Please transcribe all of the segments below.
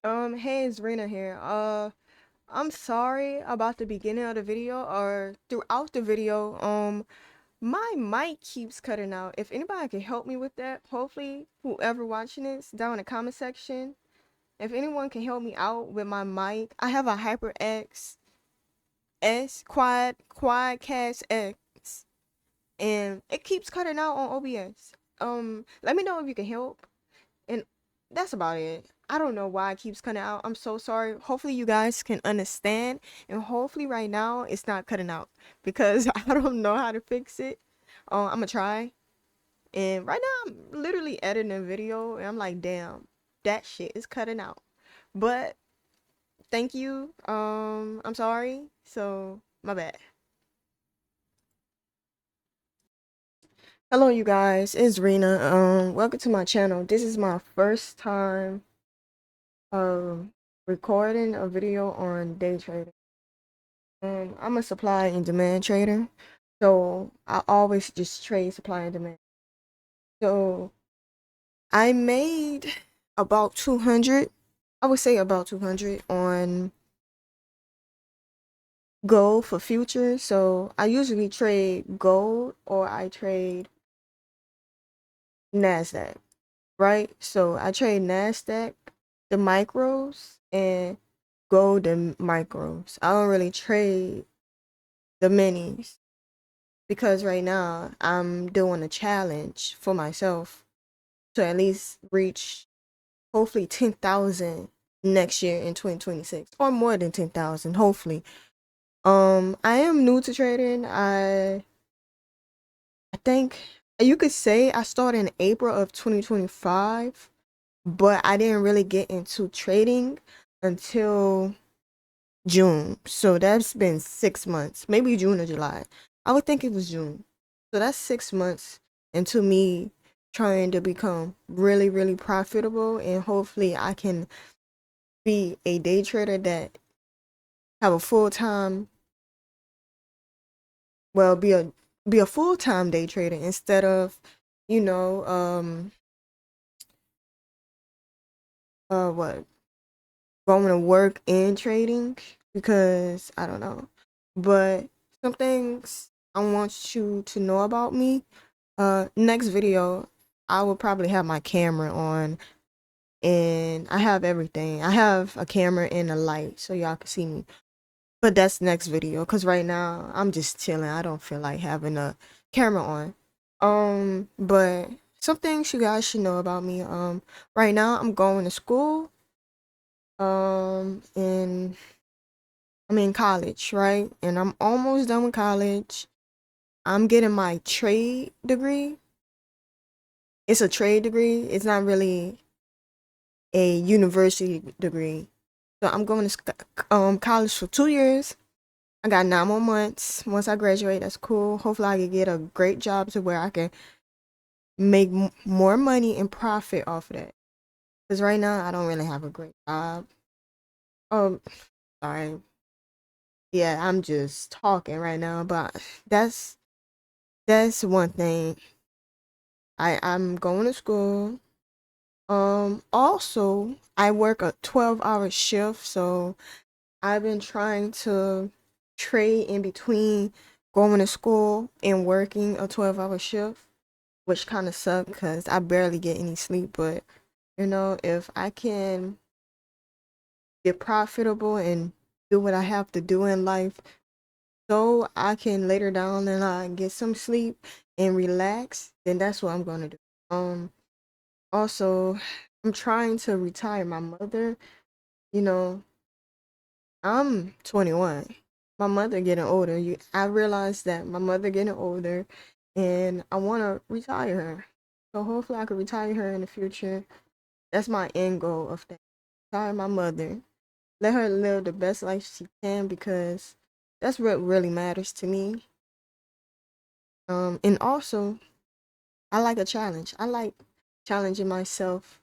Hey, it's Rena here. I'm sorry about the beginning of the video or throughout the video. My mic keeps cutting out. If anybody can help me with that, hopefully whoever watching this down in the comment section, if anyone can help me out with my mic, I have a HyperX S Quadcast X, and it keeps cutting out on OBS. Let me know if you can help. And that's about it. I don't know why it keeps cutting out. I'm so sorry. Hopefully you guys can understand, and hopefully right now it's not cutting out because I don't know how to fix it. I'm gonna try. And right now I'm literally editing a video and I'm like, damn, that shit is cutting out. But thank you. I'm sorry. So my bad. Hello you guys, it's Rena. Welcome to my channel. This is my first time um recording a video on day trading. I'm a supply and demand trader, so I always just trade supply and demand. So I made about 200, I would say about 200 on gold for futures. So I usually trade gold or I trade NASDAQ, right? So I trade NASDAQ, the micros, and gold and micros. I don't really trade the minis because right now I'm doing a challenge for myself to at least reach hopefully 10,000 next year in 2026 or more than 10,000 hopefully. I am new to trading. I think you could say I started in April of 2025, but I didn't really get into trading until June. So that's been 6 months, maybe June or July. I would think it was June. So that's 6 months into me trying to become really, really profitable, and hopefully I can be a day trader that have a full-time, well, be a full-time day trader instead of, you know, what, going to work and trading, because I don't know. But some things I want you to know about me. Next video, I will probably have my camera on and I have everything. I have a camera and a light so y'all can see me. But that's next video because right now I'm just chilling. I don't feel like having a camera on. But some things you guys should know about me. Right now I'm going to school. And I'm in college, right? And I'm almost done with college. I'm getting my trade degree. It's a trade degree. It's not really a university degree. So I'm going to college for 2 years. I got 9 more months. Once I graduate, that's cool. Hopefully, I can get a great job to where I can make more money and profit off of that. Because right now, I don't really have a great job. Um, sorry. Yeah, I'm just talking right now, but that's that's one thing. I'm going to school. Also, I work a 12-hour shift, so I've been trying to trade in between going to school and working a 12-hour shift, which kind of sucks because I barely get any sleep. But, if I can get profitable and do what I have to do in life so I can later down and get some sleep and relax, then that's what I'm going to do. Also, I'm trying to retire my mother. You know, I'm 21. My mother getting older. I realized that my mother getting older, and I want to retire her. So hopefully I can retire her in the future. That's my end goal of that. Retire my mother. Let her live the best life she can because that's what really matters to me. And also, I like a challenge. I like challenging myself.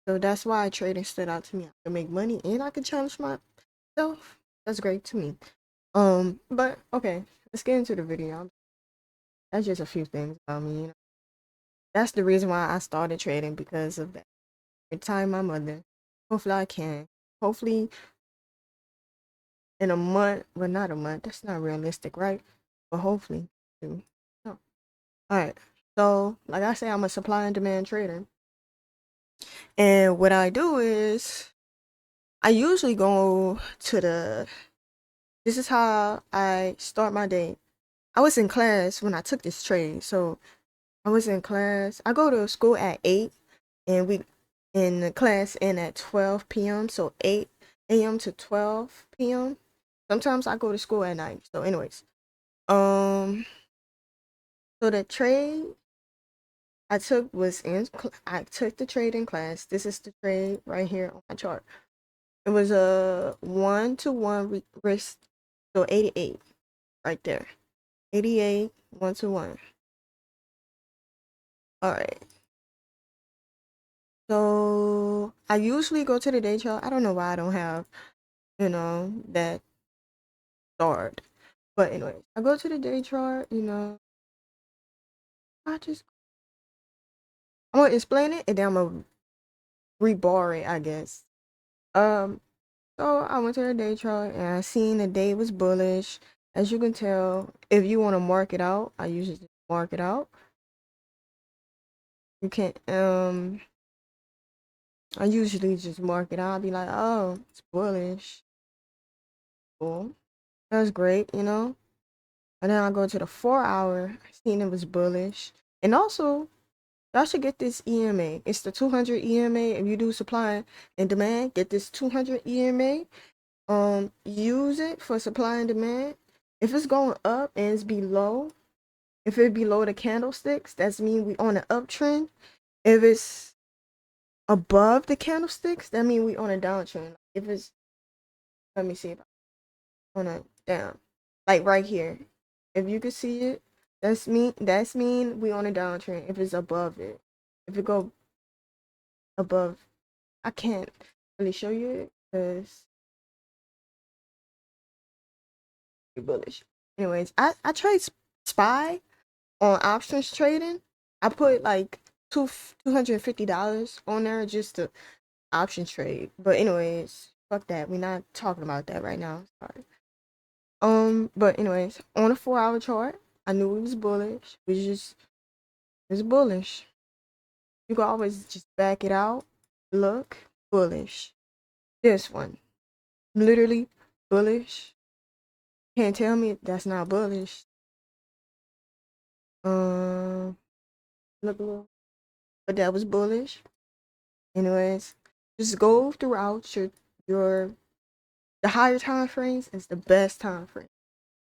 So that's why trading stood out to me. I can make money and I can challenge myself. That's great to me. But okay, let's get into the video. That's just a few things about me. That's the reason why I started trading, because of that. Retire my mother. Hopefully I can. Hopefully in a month, well, not a month. That's not realistic, right? But hopefully. Oh. All right. So, like I say, I'm a supply and demand trader. And what I do is I usually go to this is how I start my day. I was in class when I took this trade. So I was in class. I go to school at 8 and we in the class end at 12 p.m. So 8 a.m. to 12 p.m. Sometimes I go to school at night. So anyways, um so the trade I took was I took the trade in class. This is the trade right here on my chart. It was a 1-to-1 risk, so 88 right there. 88 1-to-1. All right. So I usually go to the day chart. I don't know why I don't have, that start. But anyway, I go to the day chart, I just I'm gonna explain it and then I'm gonna rebar it, I guess. Um, so I went to the day chart and I seen the day was bullish. As you can tell, if you want to mark it out, I usually just mark it out. You can't I usually just mark it out. I'll be like, oh, it's bullish. Cool. That's great. And then I go to the 4 hour, seen it was bullish. And also, y'all should get this EMA. It's the 200 EMA. If you do supply and demand, get this 200 EMA. Use it for supply and demand. If it's going up and it's below, if it's below the candlesticks, that's mean we on an uptrend. If it's above the candlesticks, that mean we on a downtrend. If it's, let me see if I on a down, like right here. If you can see it, that's mean we on a downtrend. If it's above it, if it go above, I can't really show you it because you're bullish. Anyways, I trade SPY on options trading. I put like $250 on there just to option trade. But anyways, fuck that. We're not talking about that right now. Sorry. But anyways, on a 4 hour chart, I knew it was bullish. It's bullish. You can always just back it out. Look, bullish. This one, literally bullish. Can't tell me that's not bullish. Look a little, but that was bullish. Anyways, just go throughout your the higher time frames is the best time frame.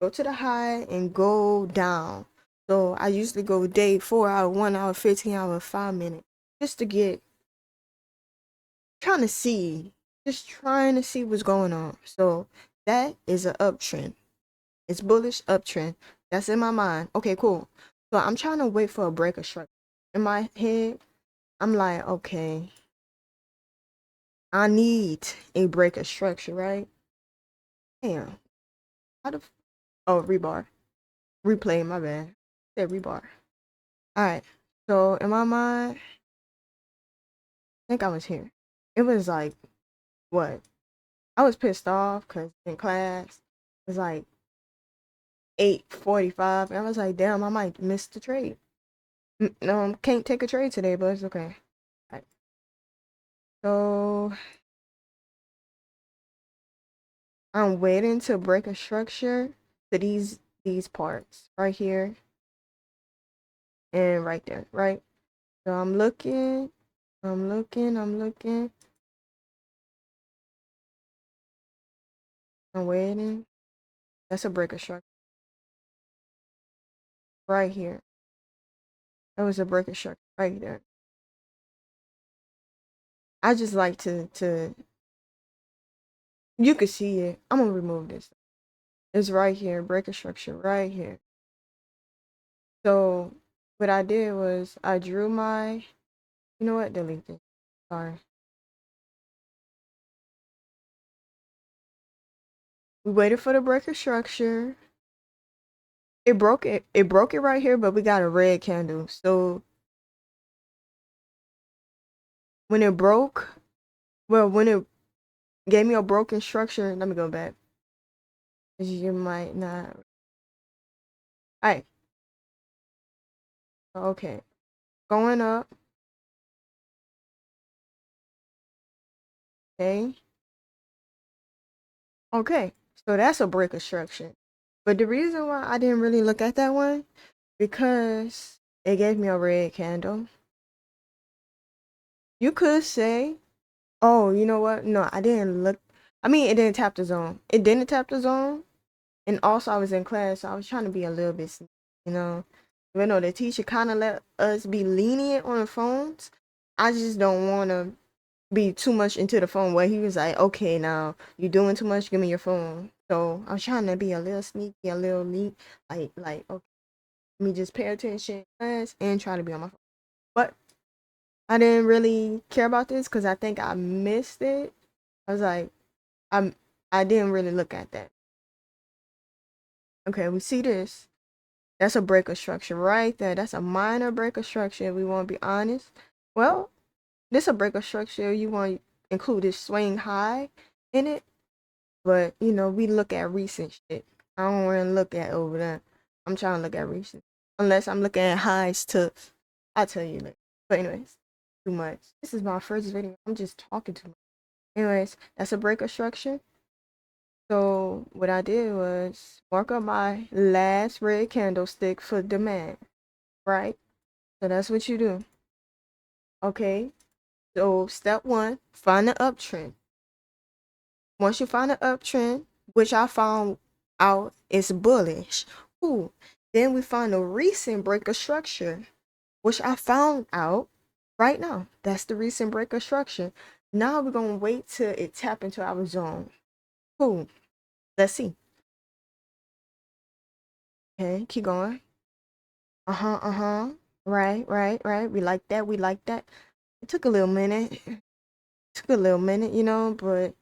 Go to the high and go down. So I usually go day, 4 hour, 1 hour, 15 hour, 5 minute, just to get trying to see, just trying to see what's going on. So that is an uptrend. It's bullish uptrend. That's in my mind. Okay, cool. So I'm trying to wait for a break of structure. In my head, I'm like, okay, I need a break of structure, right? Damn. How the oh, rebar. Replay, my bad. Said rebar. Alright. So in my mind, I think I was here. It was like what? I was pissed off because in class it was like 8:45 and I was like, damn, I might miss the trade. No, can't take a trade today, but it's okay. Alright. So I'm waiting to break a structure to these parts right here and right there, right? So I'm looking, I'm looking. I'm waiting. That's a break of structure right here. That was a break of structure right there. I just like to you could see it. I'm gonna remove this. It's right here, break of structure right here. So what I did was I drew my, you know what, delete this. Sorry. We waited for the break of structure. It broke it right here, but we got a red candle. So when it broke, Well, when it gave me a broken structure, let me go back. You might not. All right. Okay. Going up. Okay. Okay. So that's a break of structure. But the reason why I didn't really look at that one, because it gave me a red candle. You could say, oh, you know what? No, I didn't look. I mean, it didn't tap the zone. It didn't tap the zone. And also, I was in class, so I was trying to be a little bit, you know. Even though the teacher kind of let us be lenient on the phones, I just don't want to be too much into the phone where he was like, okay, now you're doing too much, give me your phone. So I was trying to be a little sneaky, a little neat, like, okay, let me just pay attention in class and try to be on my phone. But I didn't really care about this because I think I missed it. I was like, I'm, I didn't really look at that. Okay, we see this. That's a break of structure right there. That's a minor break of structure if we want to be honest. Well, this a break of structure. You want to include this swing high in it. But, you know, we look at recent shit. I don't want to look at over there. I'm trying to look at recent. Unless I'm looking at highs to, I'll tell you later. But anyways, too much. This is my first video. I'm just talking too much. Anyways, that's a break of structure. So what I did was mark up my last red candlestick for demand, right? So that's what you do. Okay. So step one, find the uptrend. Once you find the uptrend, which I found out is bullish, ooh, then we find a recent break of structure, which I found out right now. That's the recent break of structure. Now we're gonna wait till it tap into our zone. Cool. Let's see. Okay, keep going. Uh-huh, uh-huh. Right, right, right. We like that. We like that. It took a little minute. Took a little minute, you know, but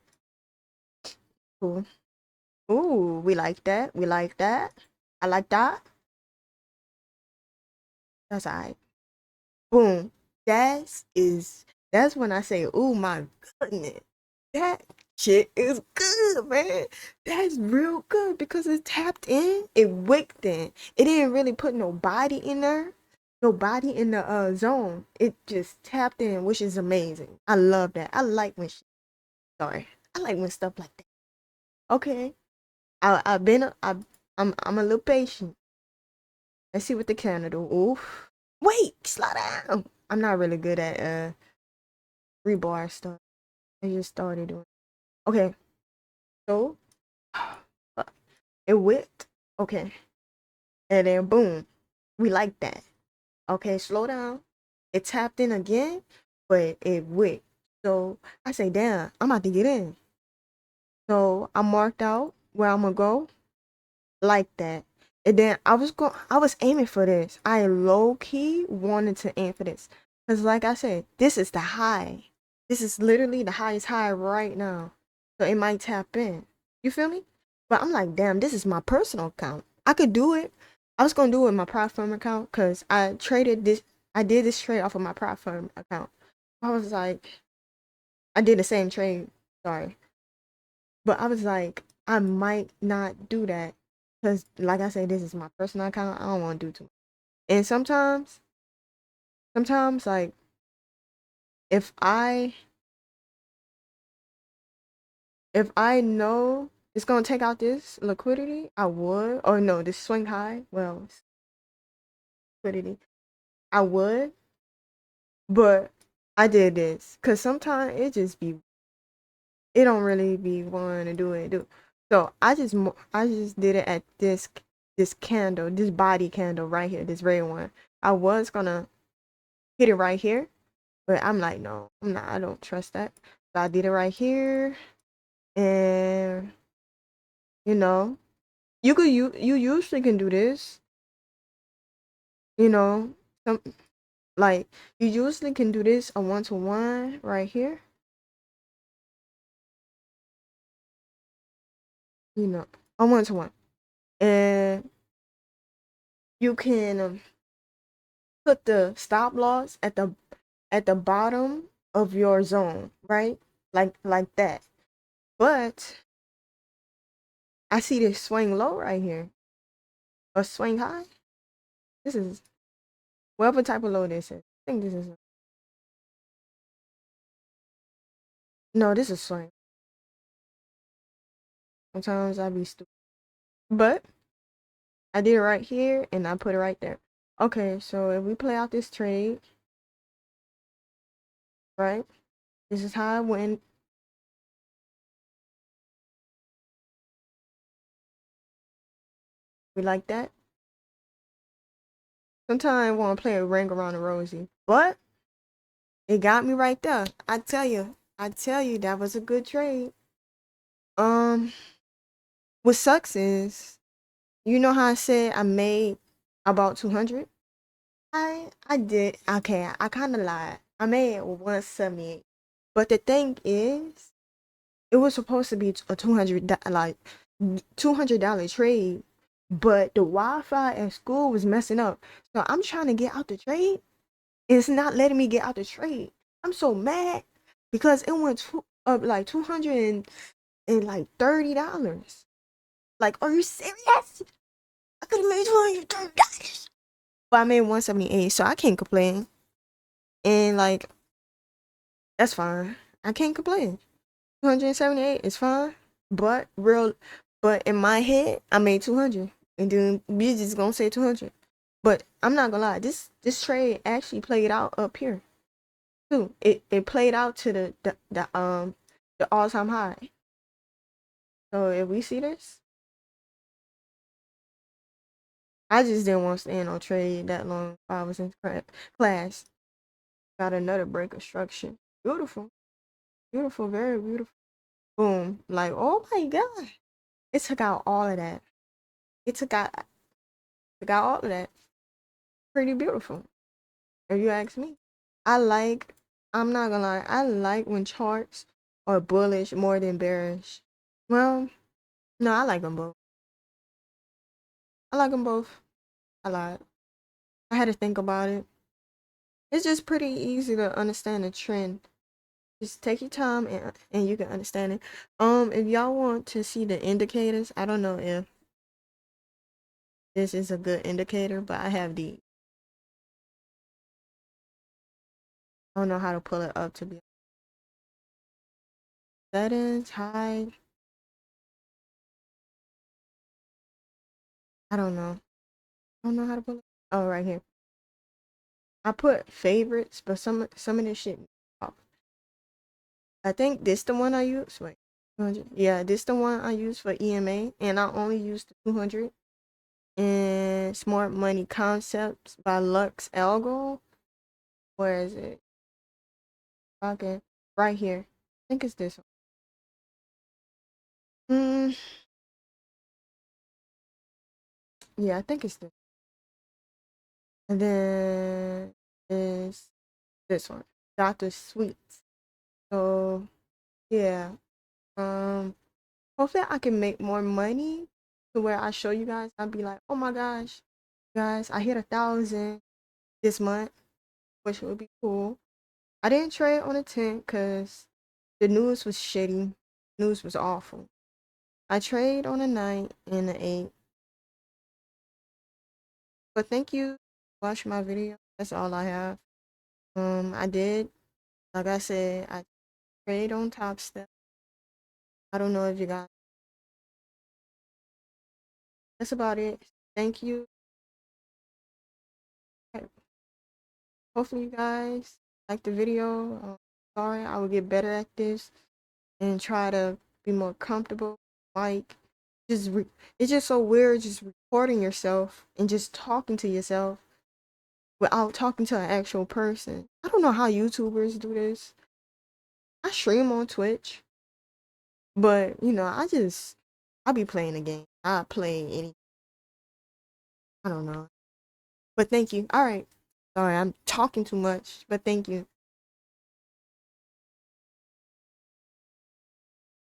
cool. Ooh, we like that. We like that. I like that. That's all right. Boom. That's when I say, oh my goodness, that shit is good, man. That's real good because it tapped in, it wicked in. It didn't really put no body in there, no body in the zone. It just tapped in, which is amazing. I love that. I like when sorry, I like when stuff like that. Okay, I've been I'm a little patient. Let's see what the camera do. Oof. Wait, slow down. I'm not really good at rebar stuff. I just started doing. Okay, so it whipped. Okay, and then boom, we like that. Okay, slow down. It tapped in again, but it whipped. So I say, damn, I'm about to get in. So I marked out where I'm gonna go like that. And then I was aiming for this. I low key wanted to aim for this. Cause like I said, this is the high. This is literally the highest high right now. So it might tap in. You feel me? But I'm like, damn, this is my personal account. I could do it. I was gonna do it with my prop firm account because I did this trade off of my prop firm account. I was like, I did the same trade, sorry. But I was like, I might not do that because, like I said, this is my personal account. I don't want to do too much. And sometimes, like if I if I know it's gonna take out this liquidity, I would. Or no, this swing high. Well, liquidity, I would. But I did this because sometimes it don't really be wanting to do it. So I just did it at this candle, this body candle right here, this red one. I was gonna hit it right here, but I'm like, no, I'm not. I don't trust that. So I did it right here, and you know, you usually can do this. You know, some like you usually can do this a 1-to-1 right here. You know, a 1-to-1, and you can put the stop loss at the bottom of your zone, right? like that. But I see this swing low right here, or swing high. This is whatever type of low this is. I think this is no, this is swing. Sometimes I be stupid, but I did it right here and I put it right there. Okay, so if we play out this trade, right? This is how I went. We like that. Sometimes I want to play a ring around the rosy, but it got me right there. I tell you, that was a good trade. Um, what sucks is, you know how I said I made about 200? I did. Okay, I kind of lied. I made 178. But the thing is, it was supposed to be a $200 trade, but the Wi-Fi at school was messing up. So I'm trying to get out the trade. It's not letting me get out the trade. I'm so mad because it went up like 200 and like $30. Like, are you serious? I could have made $230. But I made 178, so I can't complain. And like, that's fine. I can't complain. 278 is fine. But but in my head, I made 200. And then you just gonna say 200. But I'm not gonna lie, this trade actually played out up here too. It played out to the all-time high. So if we see this, I just didn't want to stay in no trade that long while I was in class. Got another break of structure. Beautiful. Beautiful, very beautiful. Boom. Like, oh my God. It took out all of that. It took out all of that. Pretty beautiful. If you ask me. I like, I'm not gonna lie, I like when charts are bullish more than bearish. Well, no, I like them both. I like them both. I lied. I had to think about it. It's just pretty easy to understand the trend. Just take your time and you can understand it. If y'all want to see the indicators, I don't know if this is a good indicator, but I have the, I don't know how to pull it up to be settings, hide. I don't know. I don't know how to pull it. Oh, right here. I put favorites, but some of this shit off. I think this the one I use. Wait, 200. Yeah, this the one I use for EMA, and I only use the 200. And Smart Money Concepts by Lux Algo. Where is it? Okay, right here. I think it's this one. Yeah, I think it's this. And then is this one, Dr. Sweets. So yeah, hopefully I can make more money to where I show you guys. I'll be like, oh my gosh, guys, I hit 1,000 this month, which would be cool. I didn't trade on the 10th because the news was shitty. News was awful. I trade on the 9th and the 8th. But thank you for watching my video. That's all I have. I did, like I said, I trade on Top Step. I don't know if you guys. That's about it. Thank you. Hopefully you guys like the video. Sorry, I will get better at this and try to be more comfortable. Like, it's just so weird just recording yourself and just talking to yourself without talking to an actual person. I don't know how YouTubers do this. I stream on Twitch, but you know, I be playing the game. I play any. I don't know. But thank you. All right. Sorry, I'm talking too much, but thank you.